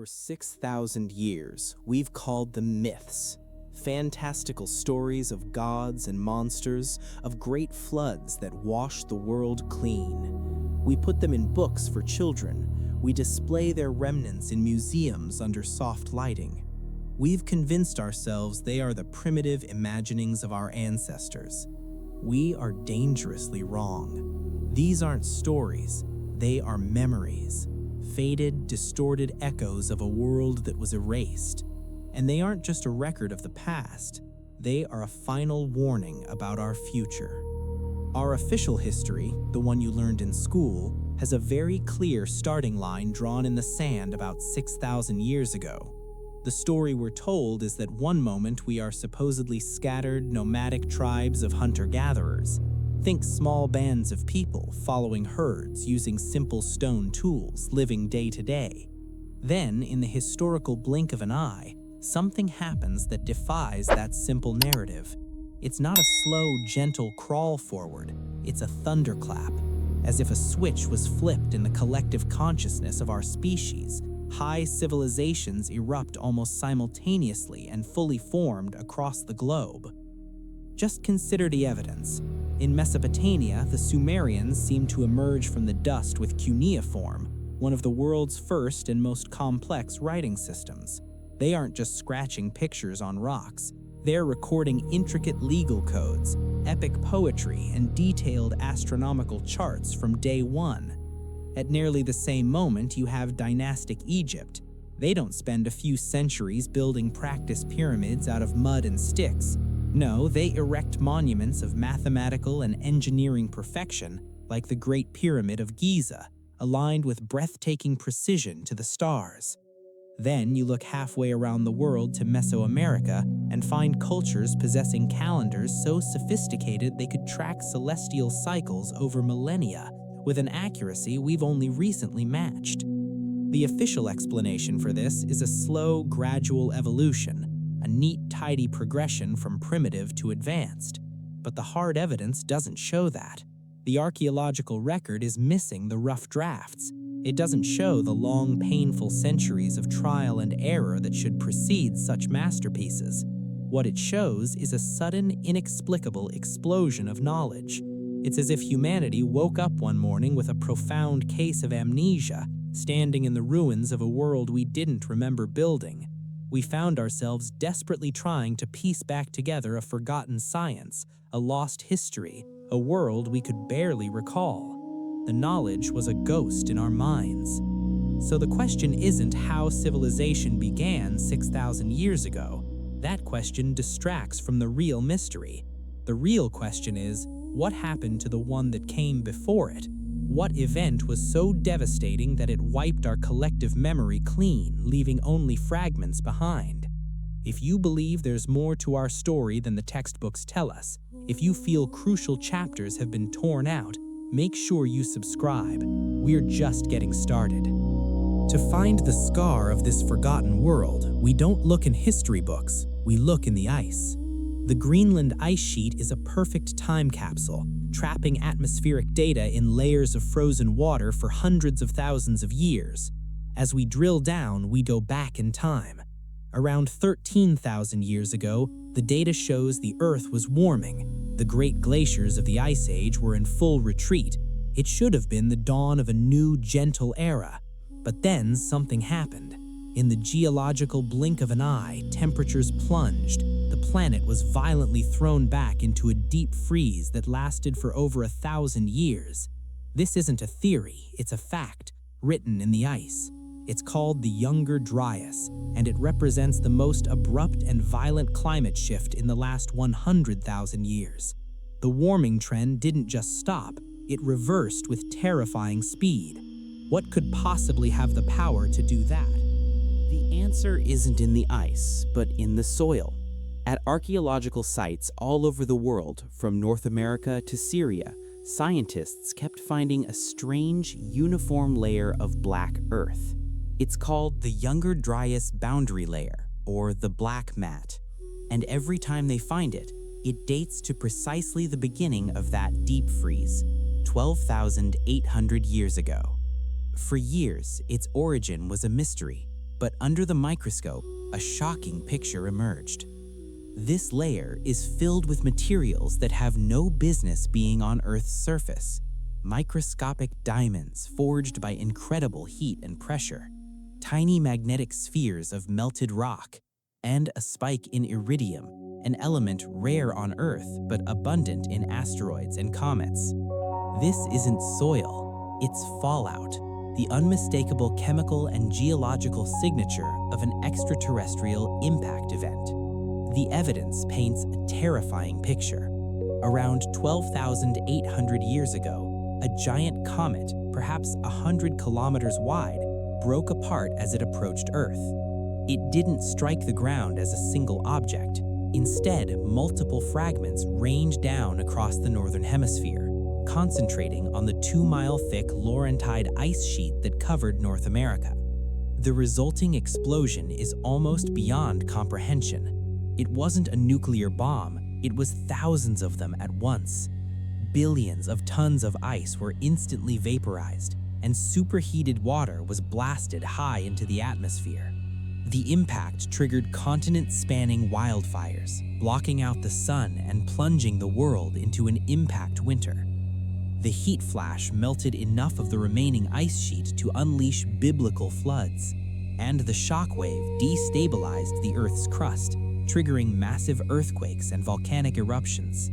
For 6,000 years, we've called them myths, fantastical stories of gods and monsters, of great floods that washed the world clean. We put them in books for children. We display their remnants in museums under soft lighting. We've convinced ourselves they are the primitive imaginings of our ancestors. We are dangerously wrong. These aren't stories, they are memories. Faded, distorted echoes of a world that was erased. And they aren't just a record of the past, they are a final warning about our future. Our official history, the one you learned in school, has a very clear starting line drawn in the sand about 6,000 years ago. The story we're told is that one moment we are supposedly scattered, nomadic tribes of hunter-gatherers. Think small bands of people following herds using simple stone tools, living day to day. Then, in the historical blink of an eye, something happens that defies that simple narrative. It's not a slow, gentle crawl forward, it's a thunderclap. As if a switch was flipped in the collective consciousness of our species, high civilizations erupt almost simultaneously and fully formed across the globe. Just consider the evidence. In Mesopotamia, the Sumerians seem to emerge from the dust with cuneiform, one of the world's first and most complex writing systems. They aren't just scratching pictures on rocks. They're recording intricate legal codes, epic poetry, and detailed astronomical charts from day one. At nearly the same moment, you have dynastic Egypt. They don't spend a few centuries building practice pyramids out of mud and sticks. No, they erect monuments of mathematical and engineering perfection, like the Great Pyramid of Giza, aligned with breathtaking precision to the stars. Then you look halfway around the world to Mesoamerica and find cultures possessing calendars so sophisticated they could track celestial cycles over millennia with an accuracy we've only recently matched. The official explanation for this is a slow, gradual evolution, a neat, tidy progression from primitive to advanced. But the hard evidence doesn't show that. The archaeological record is missing the rough drafts. It doesn't show the long, painful centuries of trial and error that should precede such masterpieces. What it shows is a sudden, inexplicable explosion of knowledge. It's as if humanity woke up one morning with a profound case of amnesia, standing in the ruins of a world we didn't remember building. We found ourselves desperately trying to piece back together a forgotten science, a lost history, a world we could barely recall. The knowledge was a ghost in our minds. So the question isn't how civilization began 6,000 years ago. That question distracts from the real mystery. The real question is, what happened to the one that came before it? What event was so devastating that it wiped our collective memory clean, leaving only fragments behind? If you believe there's more to our story than the textbooks tell us, if you feel crucial chapters have been torn out, make sure you subscribe. We're just getting started. To find the scar of this forgotten world, we don't look in history books, we look in the ice. The Greenland ice sheet is a perfect time capsule, trapping atmospheric data in layers of frozen water for hundreds of thousands of years. As we drill down, we go back in time. Around 13,000 years ago, the data shows the Earth was warming. The great glaciers of the Ice Age were in full retreat. It should have been the dawn of a new, gentle era. But then something happened. In the geological blink of an eye, temperatures plunged. The planet was violently thrown back into a deep freeze that lasted for over 1,000 years. This isn't a theory, it's a fact, written in the ice. It's called the Younger Dryas, and it represents the most abrupt and violent climate shift in the last 100,000 years. The warming trend didn't just stop, it reversed with terrifying speed. What could possibly have the power to do that? The answer isn't in the ice, but in the soil. At archaeological sites all over the world, from North America to Syria, scientists kept finding a strange, uniform layer of black earth. It's called the Younger Dryas boundary layer, or the black mat. And every time they find it, it dates to precisely the beginning of that deep freeze, 12,800 years ago. For years, its origin was a mystery. But under the microscope, a shocking picture emerged. This layer is filled with materials that have no business being on Earth's surface. Microscopic diamonds forged by incredible heat and pressure, tiny magnetic spheres of melted rock, and a spike in iridium, an element rare on Earth but abundant in asteroids and comets. This isn't soil, it's fallout, the unmistakable chemical and geological signature of an extraterrestrial impact event. The evidence paints a terrifying picture. Around 12,800 years ago, a giant comet, perhaps 100 kilometers wide, broke apart as it approached Earth. It didn't strike the ground as a single object. Instead, multiple fragments rained down across the northern hemisphere, concentrating on the 2-mile-thick Laurentide ice sheet that covered North America. The resulting explosion is almost beyond comprehension. It wasn't a nuclear bomb, it was thousands of them at once. Billions of tons of ice were instantly vaporized, and superheated water was blasted high into the atmosphere. The impact triggered continent-spanning wildfires, blocking out the sun and plunging the world into an impact winter. The heat flash melted enough of the remaining ice sheet to unleash biblical floods, and the shockwave destabilized the Earth's crust, triggering massive earthquakes and volcanic eruptions.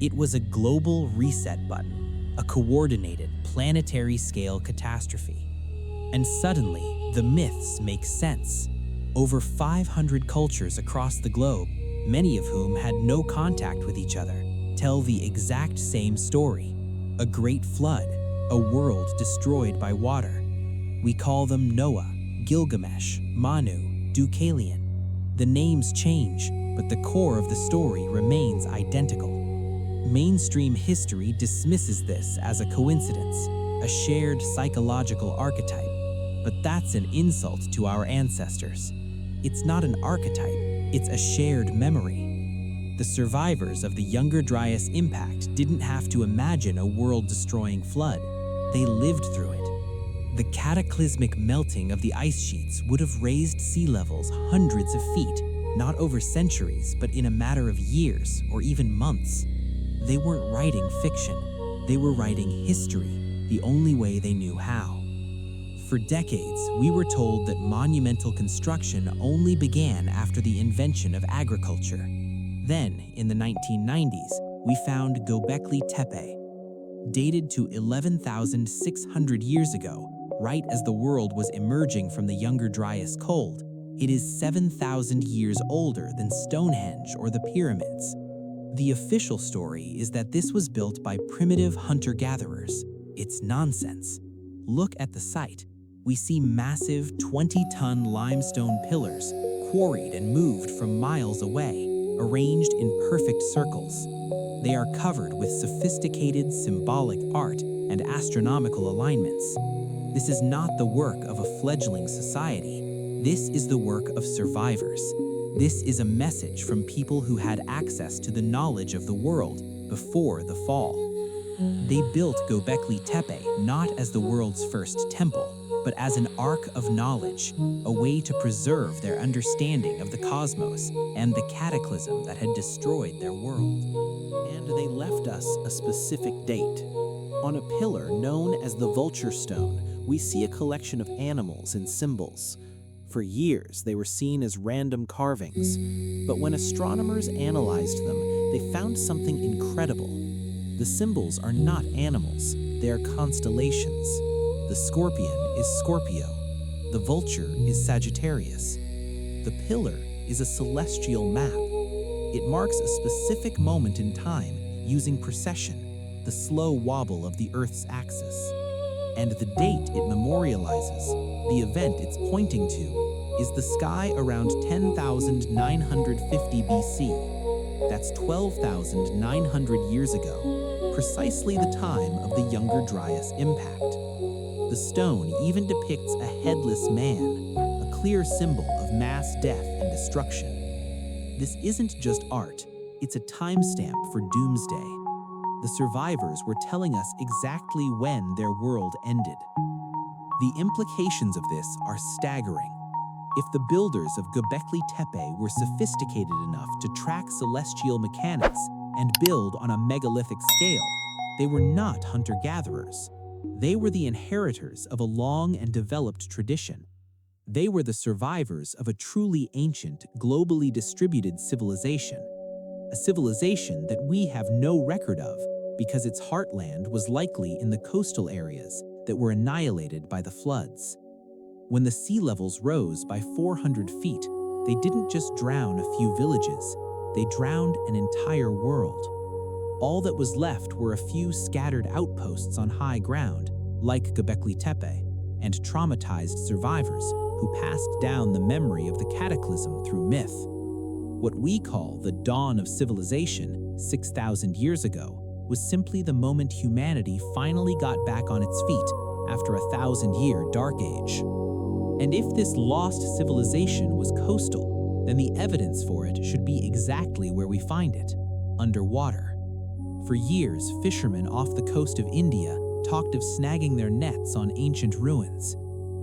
It was a global reset button, a coordinated, planetary-scale catastrophe. And suddenly, the myths make sense. Over 500 cultures across the globe, many of whom had no contact with each other, tell the exact same story. A great flood, a world destroyed by water. We call them Noah, Gilgamesh, Manu, Deucalion. The names change, but the core of the story remains identical. Mainstream history dismisses this as a coincidence, a shared psychological archetype, but that's an insult to our ancestors. It's not an archetype, it's a shared memory. The survivors of the Younger Dryas impact didn't have to imagine a world-destroying flood. They lived through it. The cataclysmic melting of the ice sheets would have raised sea levels hundreds of feet, not over centuries, but in a matter of years or even months. They weren't writing fiction, they were writing history, the only way they knew how. For decades, we were told that monumental construction only began after the invention of agriculture. Then, in the 1990s, we found Gobekli Tepe. Dated to 11,600 years ago, right as the world was emerging from the Younger Dryas cold, it is 7,000 years older than Stonehenge or the pyramids. The official story is that this was built by primitive hunter-gatherers. It's nonsense. Look at the site. We see massive 20-ton limestone pillars, quarried and moved from miles away, arranged in perfect circles. They are covered with sophisticated symbolic art and astronomical alignments. This is not the work of a fledgling society. This is the work of survivors. This is a message from people who had access to the knowledge of the world before the fall. They built Gobekli Tepe not as the world's first temple, but as an ark of knowledge, a way to preserve their understanding of the cosmos and the cataclysm that had destroyed their world. And they left us a specific date. On a pillar known as the Vulture Stone, we see a collection of animals and symbols. For years, they were seen as random carvings, but when astronomers analyzed them, they found something incredible. The symbols are not animals, they are constellations. The scorpion is Scorpio, the vulture is Sagittarius. The pillar is a celestial map. It marks a specific moment in time using precession, the slow wobble of the Earth's axis. And the date it memorializes, the event it's pointing to, is the sky around 10,950 BC. That's 12,900 years ago, precisely the time of the Younger Dryas impact. The stone even depicts a headless man, a clear symbol of mass death and destruction. This isn't just art, it's a timestamp for doomsday. The survivors were telling us exactly when their world ended. The implications of this are staggering. If the builders of Gobekli Tepe were sophisticated enough to track celestial mechanics and build on a megalithic scale, they were not hunter-gatherers. They were the inheritors of a long and developed tradition. They were the survivors of a truly ancient, globally distributed civilization. A civilization that we have no record of because its heartland was likely in the coastal areas that were annihilated by the floods. When the sea levels rose by 400 feet, they didn't just drown a few villages, they drowned an entire world. All that was left were a few scattered outposts on high ground, like Gobekli Tepe, and traumatized survivors who passed down the memory of the cataclysm through myth. What we call the dawn of civilization 6,000 years ago was simply the moment humanity finally got back on its feet after a 1,000-year dark age. And if this lost civilization was coastal, then the evidence for it should be exactly where we find it, underwater. For years, fishermen off the coast of India talked of snagging their nets on ancient ruins.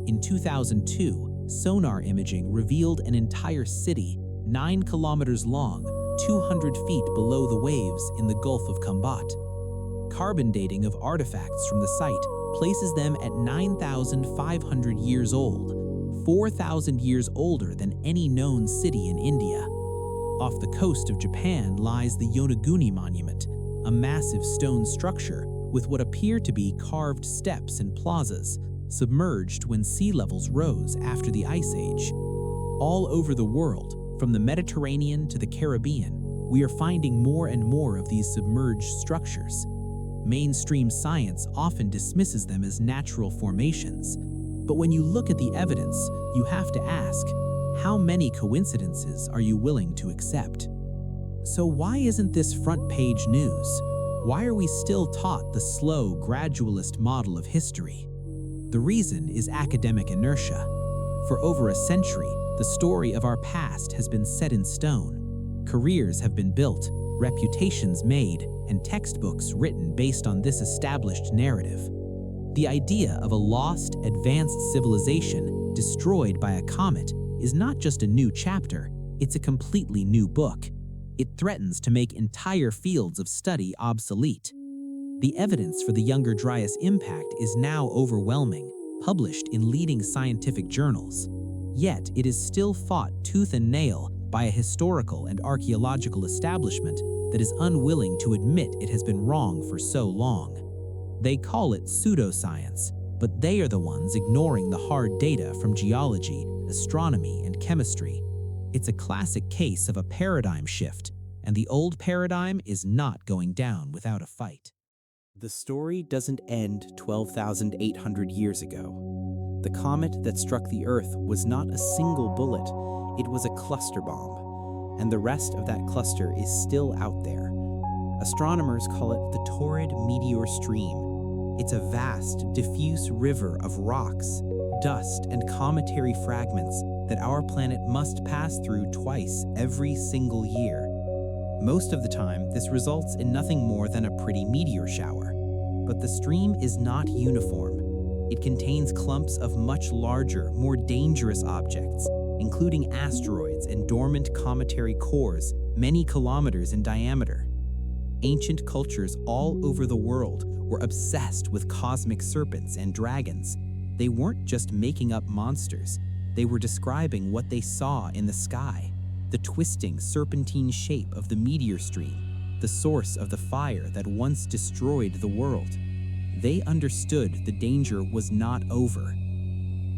In 2002, sonar imaging revealed an entire city 9 kilometers long, 200 feet below the waves in the Gulf of Kambat. Carbon dating of artifacts from the site places them at 9,500 years old, 4,000 years older than any known city in India. Off the coast of Japan lies the Yonaguni Monument, a massive stone structure with what appear to be carved steps and plazas, submerged when sea levels rose after the Ice Age. All over the world, from the Mediterranean to the Caribbean, we are finding more and more of these submerged structures. Mainstream science often dismisses them as natural formations. But when you look at the evidence, you have to ask, how many coincidences are you willing to accept? So why isn't this front-page news? Why are we still taught the slow, gradualist model of history? The reason is academic inertia. For over a century, the story of our past has been set in stone. Careers have been built, reputations made, and textbooks written based on this established narrative. The idea of a lost, advanced civilization destroyed by a comet is not just a new chapter, it's a completely new book. It threatens to make entire fields of study obsolete. The evidence for the Younger Dryas impact is now overwhelming, published in leading scientific journals. Yet it is still fought tooth and nail by a historical and archaeological establishment that is unwilling to admit it has been wrong for so long. They call it pseudoscience, but they are the ones ignoring the hard data from geology, astronomy, and chemistry. It's a classic case of a paradigm shift, and the old paradigm is not going down without a fight. The story doesn't end 12,800 years ago. The comet that struck the Earth was not a single bullet, it was a cluster bomb, and the rest of that cluster is still out there. Astronomers call it the Torrid Meteor Stream. It's a vast, diffuse river of rocks, dust, and cometary fragments that our planet must pass through twice every single year. Most of the time, this results in nothing more than a pretty meteor shower. But the stream is not uniform. It contains clumps of much larger, more dangerous objects, including asteroids and dormant cometary cores many kilometers in diameter. Ancient cultures all over the world were obsessed with cosmic serpents and dragons. They weren't just making up monsters, they were describing what they saw in the sky, the twisting serpentine shape of the meteor stream, the source of the fire that once destroyed the world. They understood the danger was not over.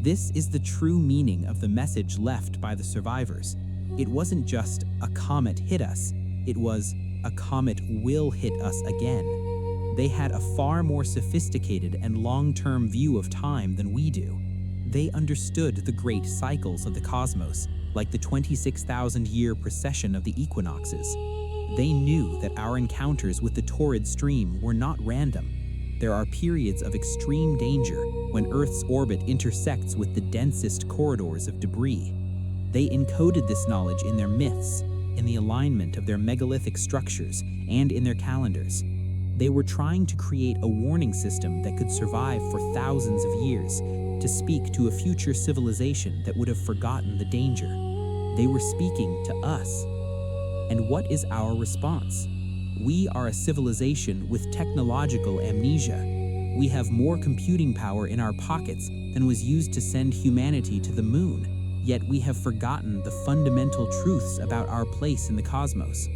This is the true meaning of the message left by the survivors. It wasn't just a comet hit us, it was a comet will hit us again. They had a far more sophisticated and long-term view of time than we do. They understood the great cycles of the cosmos, like the 26,000-year precession of the equinoxes. They knew that our encounters with the torrid stream were not random. There are periods of extreme danger when Earth's orbit intersects with the densest corridors of debris. They encoded this knowledge in their myths, in the alignment of their megalithic structures, and in their calendars. They were trying to create a warning system that could survive for thousands of years, to speak to a future civilization that would have forgotten the danger. They were speaking to us. And what is our response? We are a civilization with technological amnesia. We have more computing power in our pockets than was used to send humanity to the moon, yet we have forgotten the fundamental truths about our place in the cosmos.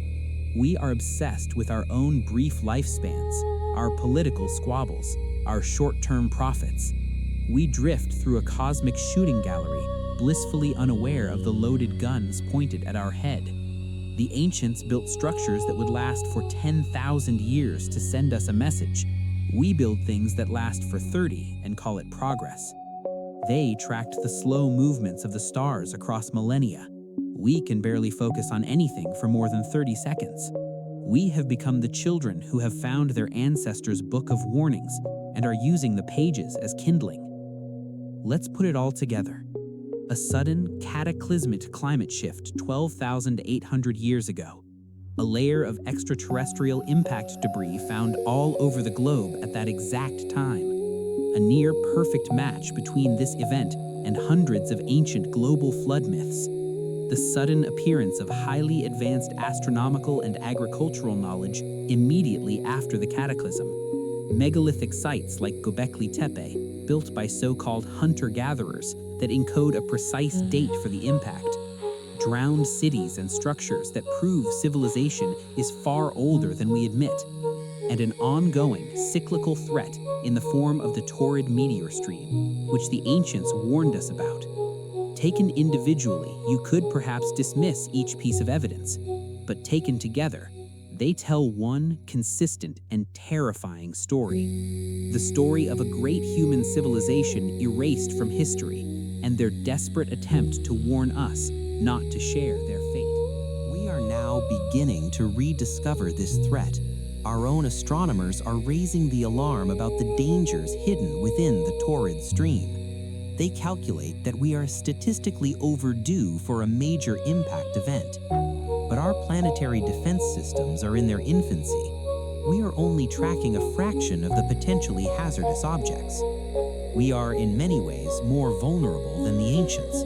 We are obsessed with our own brief lifespans, our political squabbles, our short-term profits. We drift through a cosmic shooting gallery, blissfully unaware of the loaded guns pointed at our head. The ancients built structures that would last for 10,000 years to send us a message. We build things that last for 30 and call it progress. They tracked the slow movements of the stars across millennia. We can barely focus on anything for more than 30 seconds. We have become the children who have found their ancestors' book of warnings and are using the pages as kindling. Let's put it all together. A sudden, cataclysmic climate shift 12,800 years ago. A layer of extraterrestrial impact debris found all over the globe at that exact time. A near-perfect match between this event and hundreds of ancient global flood myths. The sudden appearance of highly advanced astronomical and agricultural knowledge immediately after the cataclysm. Megalithic sites like Gobekli Tepe, built by so-called hunter-gatherers that encode a precise date for the impact. Drowned cities and structures that prove civilization is far older than we admit. And an ongoing, cyclical threat in the form of the torrid meteor stream, which the ancients warned us about. Taken individually, you could perhaps dismiss each piece of evidence, but taken together, they tell one consistent and terrifying story. The story of a great human civilization erased from history, and their desperate attempt to warn us not to share their fate. We are now beginning to rediscover this threat. Our own astronomers are raising the alarm about the dangers hidden within the torrid stream. They calculate that we are statistically overdue for a major impact event. But our planetary defense systems are in their infancy. We are only tracking a fraction of the potentially hazardous objects. We are in many ways more vulnerable than the ancients.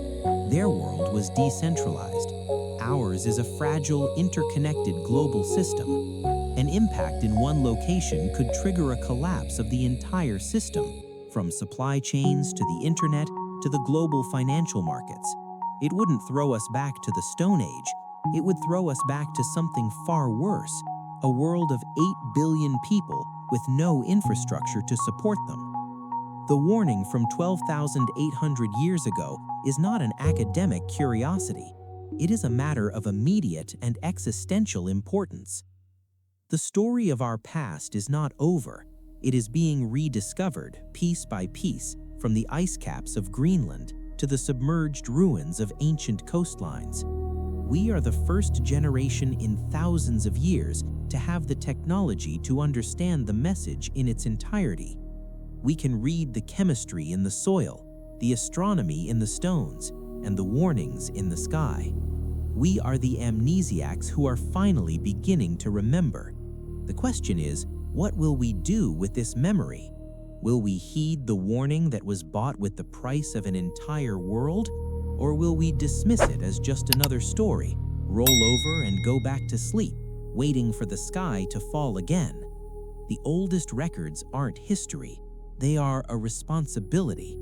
Their world was decentralized. Ours is a fragile, interconnected global system. An impact in one location could trigger a collapse of the entire system, from supply chains to the internet to the global financial markets. It wouldn't throw us back to the Stone Age. It would throw us back to something far worse, a world of 8 billion people with no infrastructure to support them. The warning from 12,800 years ago is not an academic curiosity. It is a matter of immediate and existential importance. The story of our past is not over. It is being rediscovered piece by piece, from the ice caps of Greenland to the submerged ruins of ancient coastlines. We are the first generation in thousands of years to have the technology to understand the message in its entirety. We can read the chemistry in the soil, the astronomy in the stones, and the warnings in the sky. We are the amnesiacs who are finally beginning to remember. The question is, what will we do with this memory? Will we heed the warning that was bought with the price of an entire world? Or will we dismiss it as just another story, roll over and go back to sleep, waiting for the sky to fall again? The oldest records aren't history. They are a responsibility,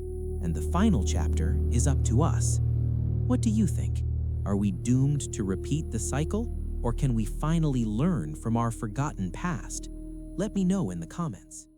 and the final chapter is up to us. What do you think? Are we doomed to repeat the cycle, or can we finally learn from our forgotten past? Let me know in the comments.